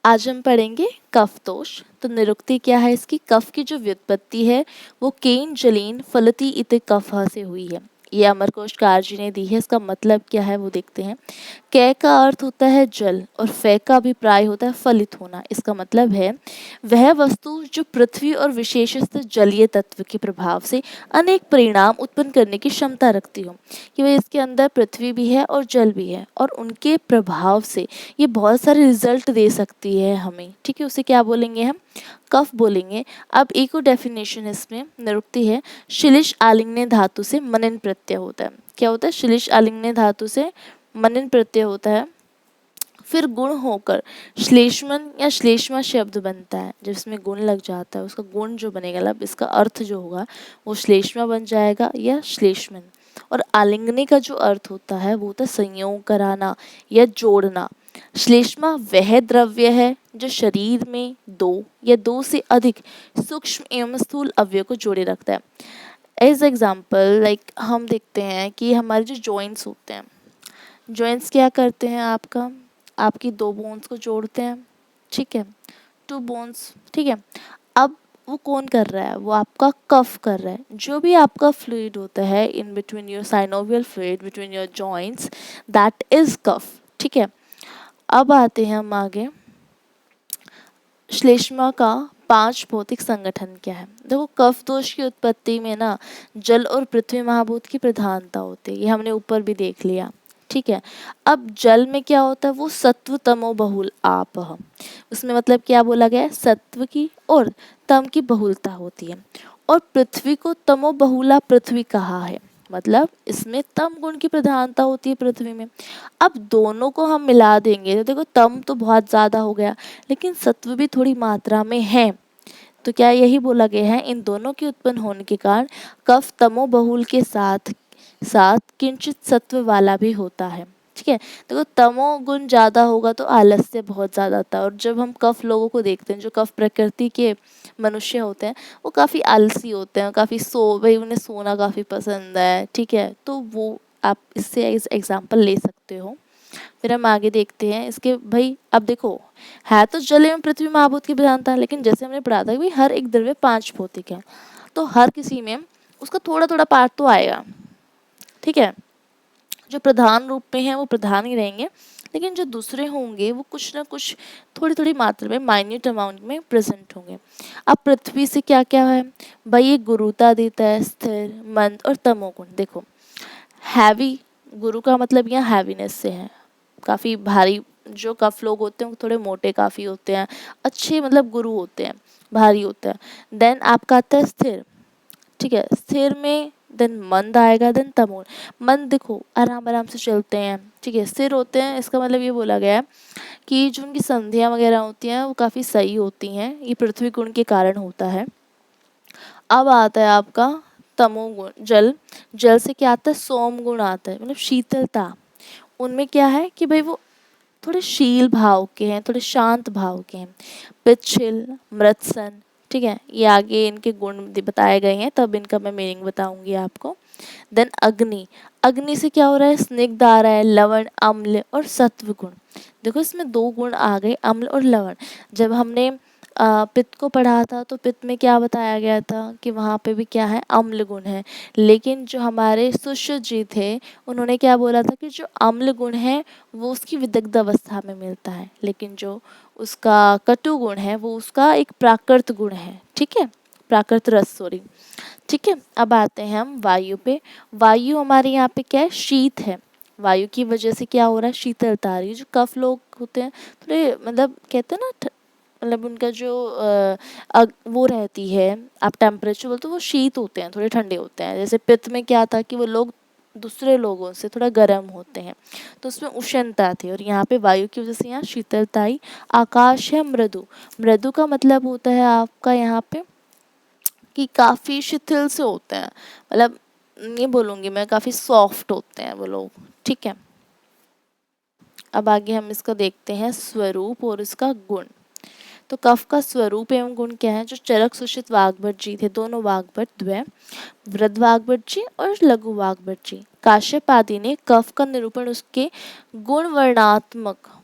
आज हम पढ़ेंगे कफ दोष। तो निरुक्ति क्या है इसकी? कफ की जो व्युत्पत्ति है वो केन जलेन फलति इति कफः से हुई है। ये अमरकोशकार जी ने दी है। इसका मतलब क्या है वो देखते हैं। कै का अर्थ होता है जल और फै का अभिप्राय होता है फलित होना। इसका मतलब है वह वस्तु जो पृथ्वी और विशेषतः जलीय तत्व के प्रभाव से अनेक परिणाम उत्पन्न करने की क्षमता रखती हो, कि वह इसके अंदर पृथ्वी भी है और जल भी है और उनके प्रभाव से ये बहुत सारे रिजल्ट दे सकती है हमें। ठीक है, उसे क्या बोलेंगे हम? कफ बोलेंगे। अब एक और डेफिनेशन इसमें निरुक्ति है, शिलिश आलिंगने धातु से मनन प्रत्यय होता है। क्या होता है? शिलिश आलिंगने धातु से मनन प्रत्यय होता है। फिर गुण होकर श्लेष्मन या श्लेष्मा शब्द बनता है। जिसमें गुण लग जाता है उसका गुण जो बनेगा, मतलब इसका अर्थ जो होगा वो श्लेष्मा बन जाएगा या श्लेष्मन। और आलिंगने का जो अर्थ होता है वो होता है संयोग कराना या जोड़ना। श्लेष्मा वह द्रव्य है जो शरीर में दो या दो से अधिक सूक्ष्म एवं स्थूल अवयव को जोड़े रखता है। एज एग्जाम्पल लाइक हम देखते हैं कि हमारे जो जॉइंट्स होते हैं, जॉइंट्स क्या करते हैं? आपकी दो बोन्स को जोड़ते हैं। ठीक है, टू बोन्स। ठीक है, अब वो कौन कर रहा है? वो आपका कफ कर रहा है। जो भी आपका फ्लूइड होता है in between your synovial fluid between your joints, that is कफ। ठीक है, अब आते हैं हम आगे। श्लेष्मा का 5 भौतिक संगठन क्या है? देखो, कफ दोष की उत्पत्ति में ना जल और पृथ्वी महाभूत की प्रधानता होती है। ये हमने ऊपर भी देख लिया। ठीक है, अब जल में क्या होता है? वो सत्व तमो बहुल आप। उसमें मतलब क्या बोला गया है? सत्व की और तम की बहुलता होती है। और पृथ्वी को तमो बहुला पृथ्वी कहा है, मतलब इसमें तम गुण की प्रधानता होती है पृथ्वी में। अब दोनों को हम मिला देंगे तो देखो, तम तो बहुत ज़्यादा हो गया लेकिन सत्व भी थोड़ी मात्रा में है। तो क्या यही बोला गया है, इन दोनों के उत्पन्न होने के कारण कफ तमो बहुल के साथ साथ किंचित सत्व वाला भी होता है। ठीक है, देखो तमो गुण ज़्यादा होगा तो आलस्य बहुत ज़्यादा होता है। और जब हम कफ लोगों को देखते हैं, जो कफ प्रकृति के मनुष्य होते हैं, वो काफ़ी आलसी होते हैं, काफ़ी भाई उन्हें सोना काफ़ी पसंद है। ठीक है, तो वो आप इससे एग्जाम्पल ले सकते हो। फिर हम आगे देखते हैं इसके। भाई अब देखो, है तो जल एवं पृथ्वी महाभूत की प्रधानता, लेकिन जैसे हमने पढ़ा था कि भाई हर एक द्रव्य 5 भौतिक है, तो हर किसी में उसका थोड़ा थोड़ा पार्ट तो आएगा। ठीक है, जो प्रधान रूप में है वो प्रधान ही रहेंगे, लेकिन जो दूसरे होंगे वो कुछ ना कुछ थोड़ी थोड़ी मात्रा में, माइन्यूट अमाउंट में प्रेजेंट होंगे। अब पृथ्वी से क्या क्या है भाई? ये गुरुता देता है, स्थिर, मंद और तमोगुण। देखो, हैवी, गुरु का मतलब यहाँ हैवीनेस से है, काफ़ी भारी। जो कफ लोग होते हैं वो थोड़े मोटे काफ़ी होते हैं, अच्छे मतलब गुरु होते हैं, भारी होते हैं। देन आपका आता है स्थिर। ठीक है, स्थिर में देन मंद आएगा, देन तमोल। मंद देखो आराम आराम से चलते हैं। ठीक है, स्थिर होते हैं, इसका मतलब ये बोला गया है कि जो उनकी संधियाँ वगैरह होती हैं वो काफ़ी सही होती हैं। ये पृथ्वी गुण के कारण होता है। अब आता है आपका तमोगुण, जल। जल से क्या आता है? सोम गुण आता है, मतलब शीतलता। उनमें क्या है कि भाई वो थोड़े शील भाव के हैं, थोड़े शांत भाव के हैं। पिच्छिल, मृत्सन। ठीक है, ये आगे इनके गुण बताए गए हैं, तब इनका मैं मीनिंग बताऊंगी आपको। देन अग्नि। अग्नि से क्या हो रहा है? स्निग्ध आ रहा है, लवण, अम्ल और सत्व गुण। देखो इसमें 2 गुण आ गए, अम्ल और लवण। जब हमने पित्त को पढ़ा था तो पित्त में क्या बताया गया था कि वहाँ पे भी क्या है? अम्ल गुण है। लेकिन जो हमारे सुश्रुत जी थे उन्होंने क्या बोला था कि जो अम्ल गुण है वो उसकी विदग्ध अवस्था में मिलता है, लेकिन जो उसका कटु गुण है वो उसका एक प्राकृत गुण है। ठीक है, प्राकृत रस, सॉरी। ठीक है, अब आते हैं हम वायु पे। वायु हमारे यहाँ पे क्या है? शीत है। वायु की वजह से क्या हो रहा है? शीतलता आ रही है। जो कफ लोग होते हैं थोड़े, मतलब कहते हैं ना, मतलब उनका जो वो रहती है, आप टेम्परेचर बोलते हो, वो शीत होते हैं, थोड़े ठंडे होते हैं। जैसे पित्त में क्या था कि वो लोग दूसरे लोगों से थोड़ा गर्म होते हैं, तो उसमें उष्णता थी। और यहाँ पे वायु की वजह से यहाँ शीतलता आई। आकाश है मृदु। मृदु का मतलब होता है आपका यहाँ पे कि काफ़ी शिथिल से होते हैं, मतलब नहीं बोलूँगी मैं, काफ़ी सॉफ्ट होते हैं वो लोग। ठीक है, अब आगे हम इसका देखते हैं स्वरूप और इसका गुण। तो कफ का स्वरूप एवं गुण क्या है? जो चरक सुशित वाग्भट जी थे, दोनों वाग्भट द्वय, वृद्ध वाग्भट जी और लघु वाग्भट जी, काश्यप आदि ने कफ का निरूपण उसके गुण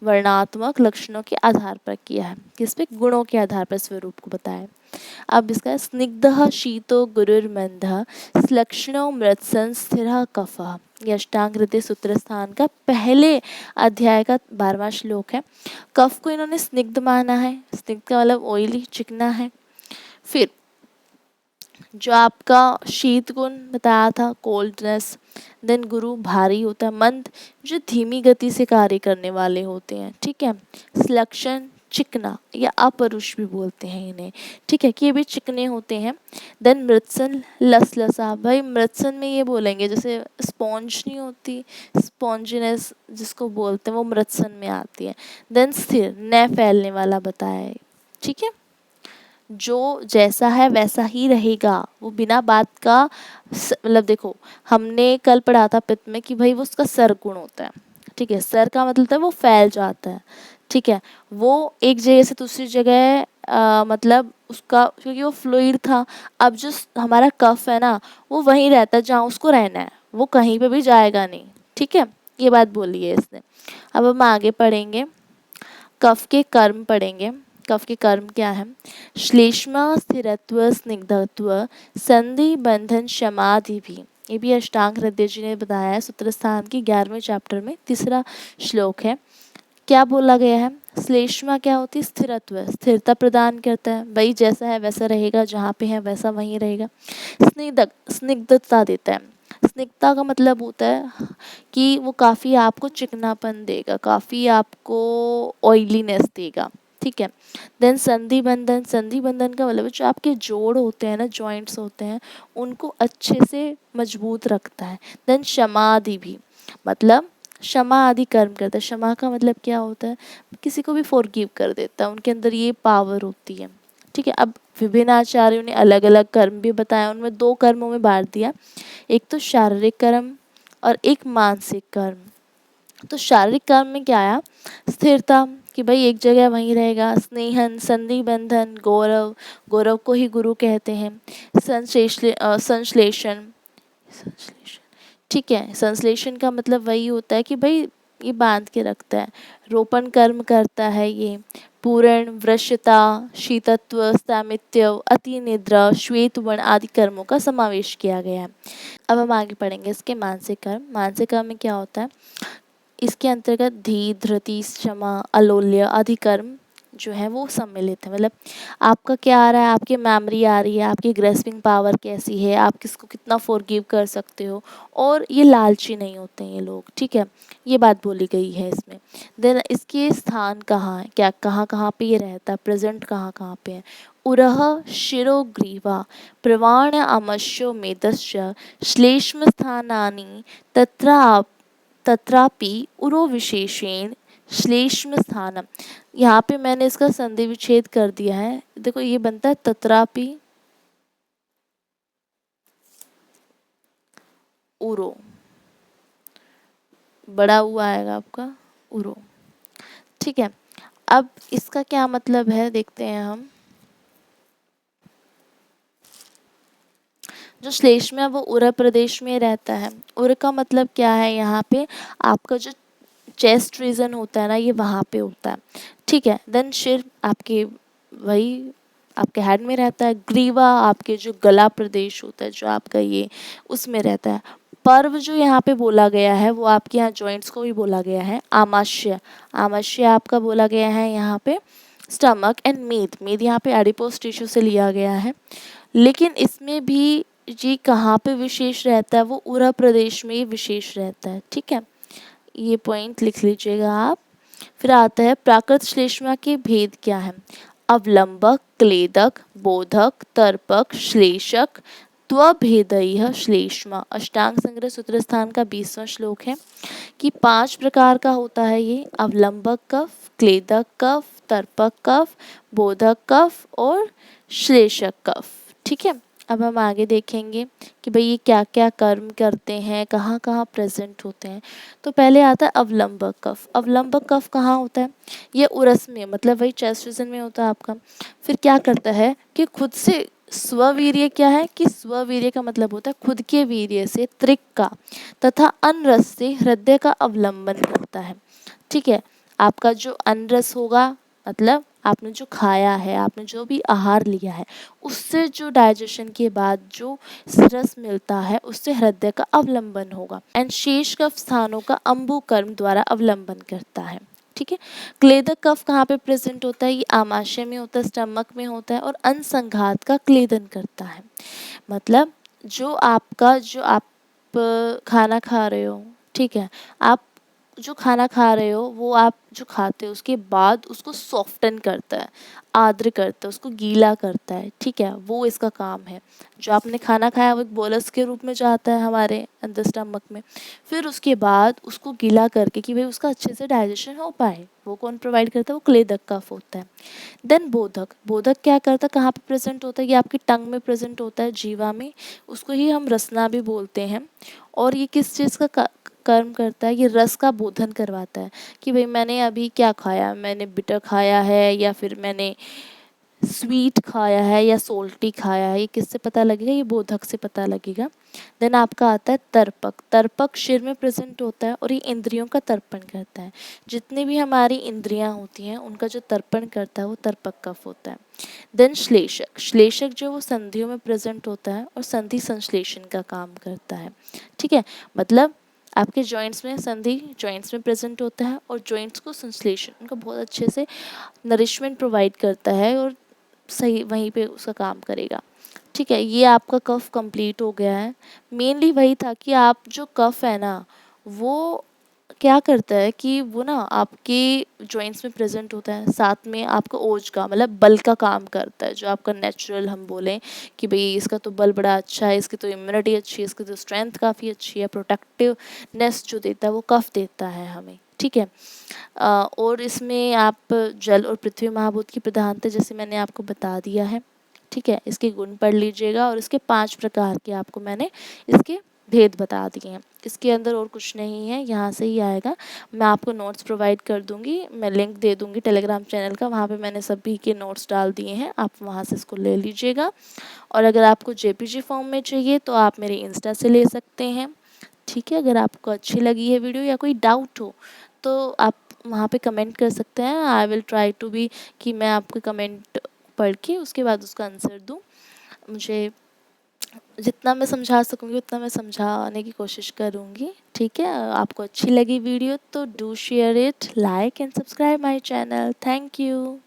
वर्णात्मक लक्षणों के आधार पर किया है। किस पे? गुणों के आधार पर स्वरूप को बताया है। अब इसका स्निग्धः शीतो गुरुर्मन्दः श्लक्ष्णो मृत्सन् स्थिरः कफः, ये अष्टांग हृदय सूत्र स्थान का पहले अध्याय का 12वां श्लोक है। कफ को इन्होंने स्निग्ध माना है, स्निग्ध का मतलब ऑयली, चिकना है। फिर जो आपका शीत गुण बताया था, कोल्डनेस, देन गुरु भारी होता है, मंद जो धीमी गति से कार्य करने वाले होते हैं, ठीक है। श्लक्षण चिकना या अपरुष भी बोलते हैं इन्हें, ठीक है, कि ये भी चिकने होते हैं। देन मृत्सन लसलसा, भाई मृत्सन में ये बोलेंगे जैसे स्पॉन्ज नहीं होती, स्पॉन्जिनेस जिसको बोलते हैं वो मृत्सन में आती है। देन स्थिर, न फैलने वाला बताया है, ठीक है, जो जैसा है वैसा ही रहेगा, वो बिना बात का मतलब देखो हमने कल पढ़ा था पित्त में कि भाई वो उसका सर गुण होता है, ठीक है, सर का मतलब है वो फैल जाता है, ठीक है, वो एक जगह से दूसरी जगह मतलब उसका, क्योंकि वो फ्लूइड था, अब जो हमारा कफ है ना वो वहीं रहता है जहाँ उसको रहना है, वो कहीं पे भी जाएगा नहीं, ठीक है, ये बात बोली है इसने। अब हम आगे पढ़ेंगे, कफ के कर्म पढ़ेंगे। कफ के कर्म क्या है? श्लेष्मा स्थिरत्व स्निग्धत्व संधि बंधन समाधि भी, ये भी अष्टांग हृदय जी ने बताया है सूत्र स्थान की 11वें चैप्टर में, तीसरा श्लोक है। क्या बोला गया है? श्लेष्मा क्या होती है? स्थिरत्व, स्थिरता प्रदान करता है, भाई जैसा है वैसा रहेगा, जहाँ पे है वैसा वहीं रहेगा। स्निग्धता देता है, स्निग्धता का मतलब होता है कि वो काफ़ी आपको चिकनापन देगा, काफ़ी आपको ऑयलीनेस देगा, ठीक है। देन संधि बंधन, संधि बंधन का मतलब जो आपके जोड़ होते हैं ना, जॉइंट्स होते हैं, उनको अच्छे से मजबूत रखता है। देन समाधि भी, मतलब क्षमा आदि कर्म करता है। क्षमा का मतलब क्या होता है? किसी को भी फॉरगिव कर देता है, उनके अंदर ये पावर होती है, ठीक है। अब विभिन्न आचार्यों ने अलग अलग कर्म भी बताया, उनमें 2 कर्मों में बांट दिया, एक तो शारीरिक कर्म और एक मानसिक कर्म। तो शारीरिक कर्म में क्या आया? स्थिरता, कि भाई एक जगह वहीं रहेगा। स्नेहन, संधि बंधन, गौरव, गौरव को ही गुरु कहते हैं। संश्लेषण, ठीक है, संश्लेषण का मतलब वही होता है कि भाई ये बांध के रखता है। रोपण कर्म करता है ये। पूर्ण, वृश्यता, शीतत्व, सामित्य, अति निद्रा, श्वेत वर्ण आदि कर्मों का समावेश किया गया है। अब हम आगे पढ़ेंगे इसके मानसिक कर्म। मानसिक कर्म में क्या होता है? इसके अंतर्गत धी, धृति, क्षमा, अलोल्य आदि कर्म जो है वो सम्मिलित है। मतलब आपका क्या आ रहा है, आपकी मेमोरी आ रही है, आपकी ग्रेस्पिंग पावर कैसी है, आप किसको कितना फॉरगिव कर सकते हो, और ये लालची नहीं होते हैं ये लोग, ठीक है, ये बात बोली गई है इसमें। देन इसके स्थान कहाँ है, क्या कहाँ कहाँ पे ये रहता है, प्रेजेंट कहाँ कहाँ पे है? उरह शिरो ग्रीवा प्रवाण अमश्यो मेदश्च श्लेष्म स्थानानि तत्रापि उरो विशेषेण श्लेष्म स्थानम। यहाँ पे मैंने इसका संधि विच्छेद कर दिया है, देखो ये बनता है तत्रापि उरो, बड़ा हुआ आएगा आपका उरो, ठीक है। अब इसका क्या मतलब है देखते हैं हम। जो श्लेष्म है वो उर प्रदेश में रहता है। उर का मतलब क्या है? यहाँ पे आपका जो चेस्ट रीजन होता है ना, ये वहाँ पे होता है, ठीक है। देन शिर आपके वही आपके हेड में रहता है। ग्रीवा आपके जो गला प्रदेश होता है, जो आपका ये उसमें रहता है। पर्व जो यहाँ पे बोला गया है वो आपके यहाँ जॉइंट्स को भी बोला गया है। आमाशय, आमाशय आपका बोला गया है यहाँ पे स्टमक। एंड मेद, मेद यहाँ पे एडिपोज टिश्यू से लिया गया है, लेकिन इसमें भी जी कहाँ पे विशेष रहता है? वो उरा प्रदेश में ही विशेष रहता है, ठीक है, ये पॉइंट लिख लीजिएगा आप। फिर आता है प्राकृत श्लेष्मा के भेद क्या है? अवलंबक, क्लेदक, बोधक, तर्पक, श्लेषक, त्वभेदयः श्लेष्मा। अष्टांग संग्रह सूत्र स्थान का 20वां श्लोक है कि 5 प्रकार का होता है ये। अवलंबक कफ, क्लेदक कफ, तर्पक कफ, बोधक कफ और श्लेषक कफ, ठीक है। अब हम आगे देखेंगे कि भाई ये क्या क्या कर्म करते हैं, कहाँ कहाँ प्रेजेंट होते हैं। तो पहले आता है अवलंबक कफ। अवलंबक कफ कहाँ होता है? ये उरस में, मतलब वही चेस्ट रीजन में होता है आपका। फिर क्या करता है कि खुद से स्ववीर्य, क्या है कि स्ववीर्य का मतलब होता है खुद के वीर्य से त्रिक का तथा अनरस से हृदय का अवलंबन करता है। ठीक है, आपका जो अनरस होगा, मतलब आपने जो खाया है, आपने जो भी आहार लिया है, उससे जो डाइजेशन के बाद जो रस मिलता है, उससे हृदय का अवलंबन होगा। एंड शेष कफ स्थानों का अंबु कर्म द्वारा अवलंबन करता है। ठीक है, क्लेदक कफ कहाँ पे प्रेजेंट होता है? ये आमाशय में होता है, स्टमक में होता है और अंसंघात का क्लेदन करता है। मतलब जो आप खाना खा रहे हो, ठीक है, आप जो खाना खा रहे हो वो आप जो खाते हो उसके बाद उसको सॉफ्टन करता है, आर्द्र करता है, उसको गीला करता है। ठीक है, वो इसका काम है। जो आपने खाना खाया वो एक बोलस के रूप में जाता है हमारे अंदर स्टमक में, फिर उसके बाद उसको गीला करके कि भाई उसका अच्छे से डाइजेशन हो पाए, वो कौन प्रोवाइड करता है? वो क्लेदक कफ होता है। देन बोधक। बोधक क्या करता है, कहाँ पे प्रेजेंट होता है? ये आपकी टंग में प्रेजेंट होता है, जीवा में। उसको ही हम रसना भी बोलते हैं। और ये किस चीज़ का कर्म करता है? ये रस का बोधन करवाता है कि भाई मैंने अभी क्या खाया, मैंने बिटर खाया है या फिर मैंने स्वीट खाया है या सोल्टी खाया है। ये किससे पता लगेगा? ये बोधक से पता लगेगा। देन आपका आता है तर्पक। तर्पक शिर में प्रेजेंट होता है और ये इंद्रियों का तर्पण करता है। जितनी भी हमारी इंद्रियां होती हैं उनका जो तर्पण करता है वो तर्पक कफ होता है। देन श्लेषक। श्लेषक जो वो संधियों में प्रेजेंट होता है और संधि संश्लेषण का काम करता है। ठीक है, मतलब आपके जॉइंट्स में, संधि जॉइंट्स में प्रेजेंट होता है और जॉइंट्स को संश्लेषण, उनका बहुत अच्छे से नरिशमेंट प्रोवाइड करता है और सही वहीं पे उसका काम करेगा। ठीक है, ये आपका कफ कंप्लीट हो गया है। मेनली वही था कि आप जो कफ है ना, वो क्या करता है कि वो ना आपके जॉइंट्स में प्रेजेंट होता है, साथ में आपका ओज का मतलब बल का काम करता है। जो आपका नेचुरल हम बोलें कि भाई इसका तो बल बड़ा अच्छा है, इसकी तो इम्यूनिटी अच्छी है, इसकी तो स्ट्रेंथ काफ़ी अच्छी है, प्रोटेक्टिवनेस जो देता है वो कफ देता है हमें। ठीक है, और इसमें आप जल और पृथ्वी महाभूत की प्रधानता जैसे मैंने आपको बता दिया है। ठीक है, इसके गुण पढ़ लीजिएगा और इसके 5 प्रकार के आपको मैंने इसके भेद बता दिए हैं। इसके अंदर और कुछ नहीं है, यहाँ से ही आएगा। मैं आपको नोट्स प्रोवाइड कर दूँगी, मैं लिंक दे दूँगी टेलीग्राम चैनल का, वहाँ पे मैंने सभी के नोट्स डाल दिए हैं, आप वहाँ से इसको ले लीजिएगा। और अगर आपको जेपीजी फॉर्म में चाहिए तो आप मेरे इंस्टा से ले सकते हैं। ठीक है, अगर आपको अच्छी लगी है वीडियो या कोई डाउट हो तो आप वहाँ पे कमेंट कर सकते हैं। I will try to be कि मैं आपके कमेंट पढ़ के उसके बाद उसका आंसर दूँ। मुझे जितना मैं समझा सकूँगी उतना मैं समझाने की कोशिश करूँगी। ठीक है, आपको अच्छी लगी वीडियो तो do share it, like and subscribe my channel. Thank you.